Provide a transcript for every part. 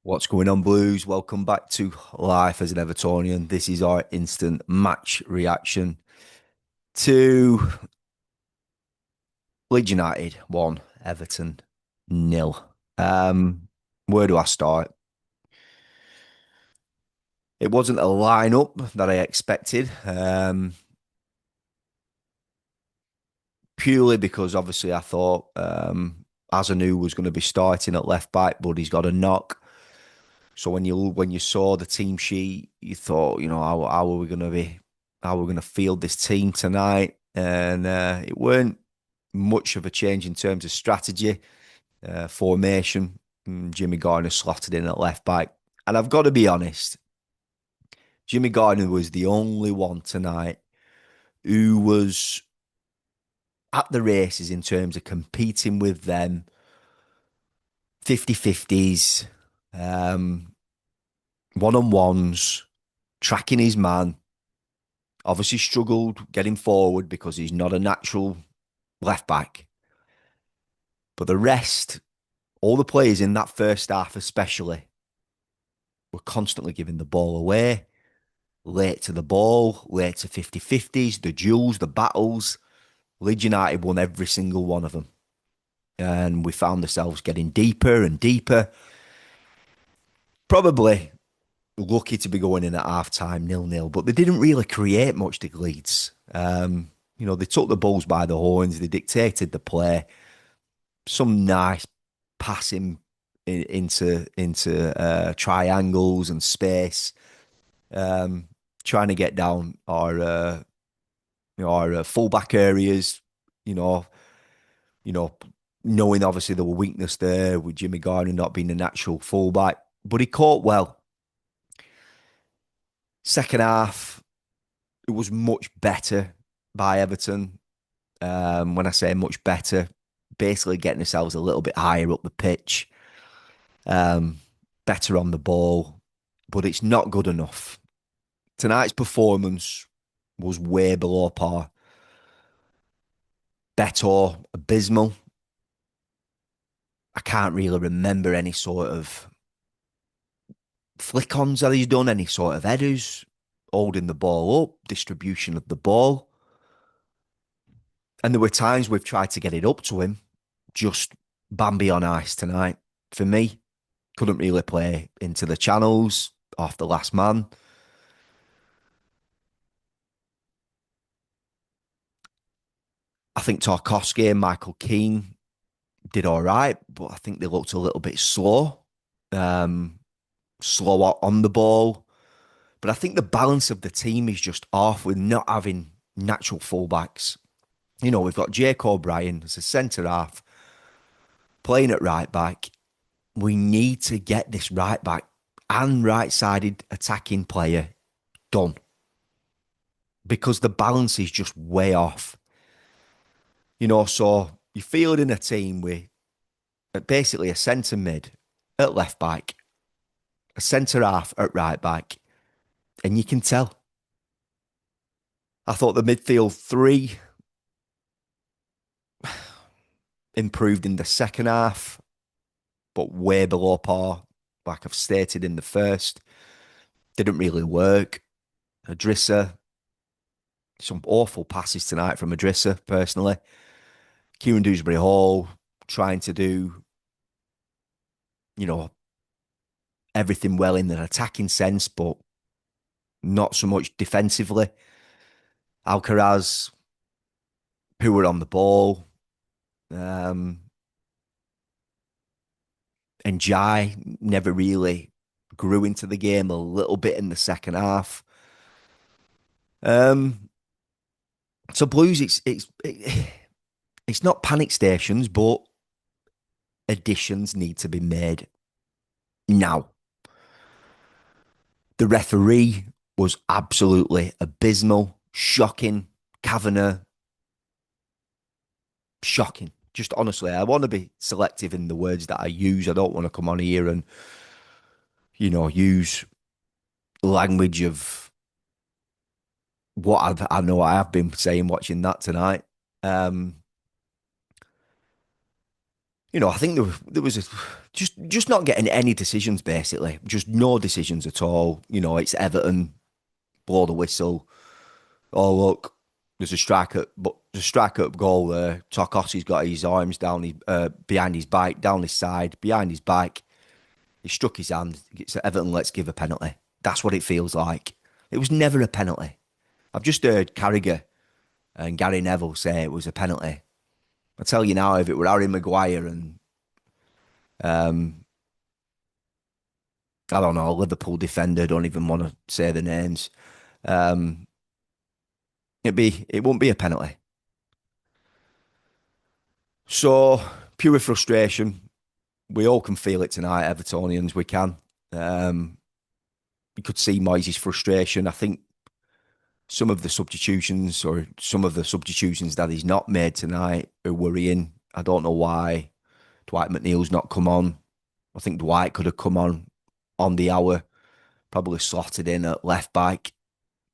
What's going on, Blues? Welcome back to Life as an Evertonian. This is our instant match reaction to Leeds United 1, Everton nil. Um, where do I start? It wasn't a lineup that I expected, purely because obviously I thought Azanu was going to be starting at left back, but he's got a knock. So when you saw the team sheet, you thought, how are we going to be, how are we going to field this team tonight? And it weren't much of a change in terms of strategy, formation. Jimmy Garner slotted in at left back, and I've got to be honest, Jimmy Garner was the only one tonight who was at the races in terms of competing with them 50-50s, one-on-ones, tracking his man. Obviously struggled getting forward because he's not a natural left back. But the rest, all the players in that first half especially, were constantly giving the ball away, late to the ball, late to 50-50s, the duels, the battles. Leeds United won every single one of them. And we found ourselves getting deeper and deeper. Probably lucky to be going in at half time, 0-0, but they didn't really create much, did Leeds? They took the bulls by the horns, they dictated the play. Some nice passing into triangles and space, trying to get down our fullback areas. You know, you know, knowing obviously there were weakness there with Jimmy Garner not being a natural fullback, but he caught well. Second half, it was much better by Everton. When I say much better, basically getting ourselves a little bit higher up the pitch, um, better on the ball, but it's not good enough. Tonight's performance was way below par. Beto, abysmal. I can't really remember any sort of flick-ons that he's done, any sort of headers, holding the ball up, distribution of the ball. And there were times we've tried to get it up to him, just Bambi on ice tonight. For me, couldn't really play into the channels off the last man. I think Tarkovsky and Michael Keane did all right, but I think they looked a little bit slow, um, slow on the ball. But I think the balance of the team is just off with not having natural fullbacks. We've got Jake O'Brien as a centre half playing at right back. We need to get this right back and right sided attacking player done because the balance is just way off. So you're fielding a team with basically a centre mid at left back, a centre half at right back, and you can tell. I thought the midfield three improved in the second half, but way below par, like I've stated in the first. Didn't really work. Adrissa, some awful passes tonight from Adrissa, personally. Kieran Dewsbury Hall trying to do, you know, everything well in an attacking sense, but not so much defensively. Alcaraz, who were on the ball, um, and Jai never really grew into the game a little bit in the second half. Um, so Blues, it's not panic stations, but additions need to be made now. The referee was absolutely abysmal, shocking. Kavanagh, shocking. Just honestly, I want to be selective in the words that I use. I don't want to come on here and, use language of what I know I have been saying watching that tonight. Um, I think there was just not getting any decisions basically, just no decisions at all. It's Everton, blow the whistle. Oh look, there's a strike up goal there. Tarkowski's got his arms down his behind his back, down his side, behind his back. He struck his hand. It's Everton. Let's give a penalty. That's what it feels like. It was never a penalty. I've just heard Carragher and Gary Neville say it was a penalty. I tell you now, if it were Harry Maguire and um, I don't know, Liverpool defender, don't even want to say the names, um, it won't be a penalty. So pure frustration. We all can feel it tonight, Evertonians. We can. Um, you could see Moyes' frustration. I think some of the substitutions that he's not made tonight are worrying. I don't know why Dwight McNeil's not come on. I think Dwight could have come on the hour, probably slotted in at left back,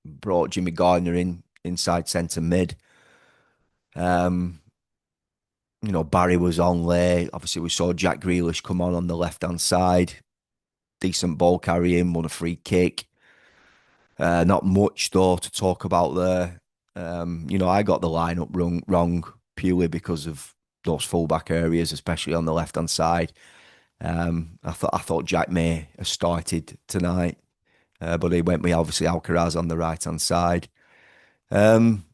brought Jimmy Gardner in inside centre mid. Um, Barry was on late. Obviously, we saw Jack Grealish come on the left hand side. Decent ball carrying, won a free kick. Not much though to talk about there. I got the lineup wrong purely because of those fullback areas, especially on the left hand side. I thought Jack May has started tonight, but he went with obviously Alcaraz on the right hand side. Um,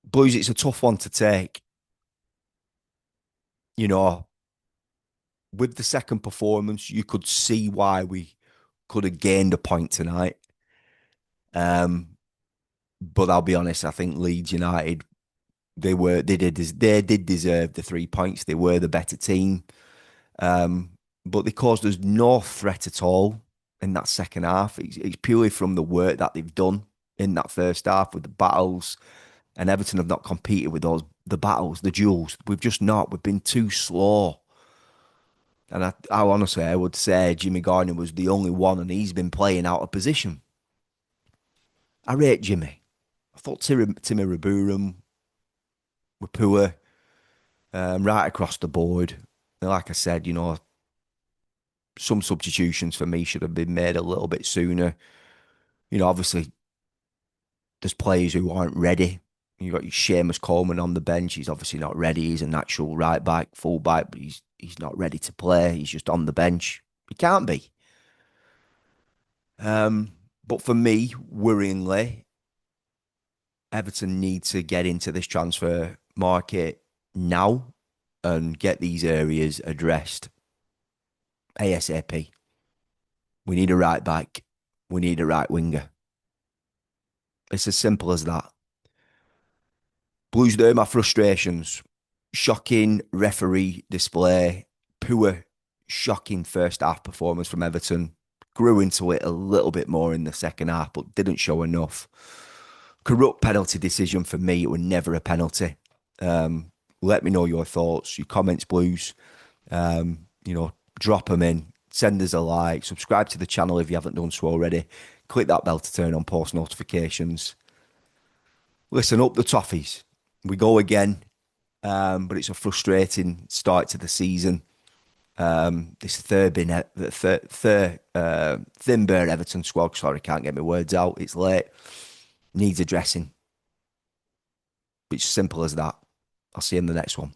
Blues, it's a tough one to take. You know, with the second performance, you could see why we could have gained a point tonight. Um, but I'll be honest, I think Leeds United they did deserve the 3 points. They were the better team, um, but they caused us no threat at all in that second half. It's purely from the work that they've done in that first half with the battles, and Everton have not competed with the battles, the duels. We've just not. We've been too slow. And I honestly, I would say Jimmy Gardner was the only one, and he's been playing out of position. I rate Jimmy. I thought Timmy Raburum were poor, right across the board. And like I said, some substitutions for me should have been made a little bit sooner. Obviously, there's players who aren't ready. You got your Seamus Coleman on the bench. He's obviously not ready. He's a natural right back, full back, but he's not ready to play. He's just on the bench. He can't be. Um, but for me, worryingly, Everton need to get into this transfer market now and get these areas addressed ASAP. We need a right back. We need a right winger. It's as simple as that. Blues, there my frustrations. Shocking referee display. Poor, shocking first half performance from Everton. Grew into it a little bit more in the second half, but didn't show enough. Corrupt penalty decision for me. It was never a penalty. Um, Let me know your thoughts, your comments, Blues. Drop them in. Send us a like. Subscribe to the channel if you haven't done so already. Click that bell to turn on post notifications. Listen up the toffees. We go again, but it's a frustrating start to the season. This thin bare Everton squad. Sorry, can't get my words out. It's late. Needs addressing. It's simple as that. I'll see you in the next one.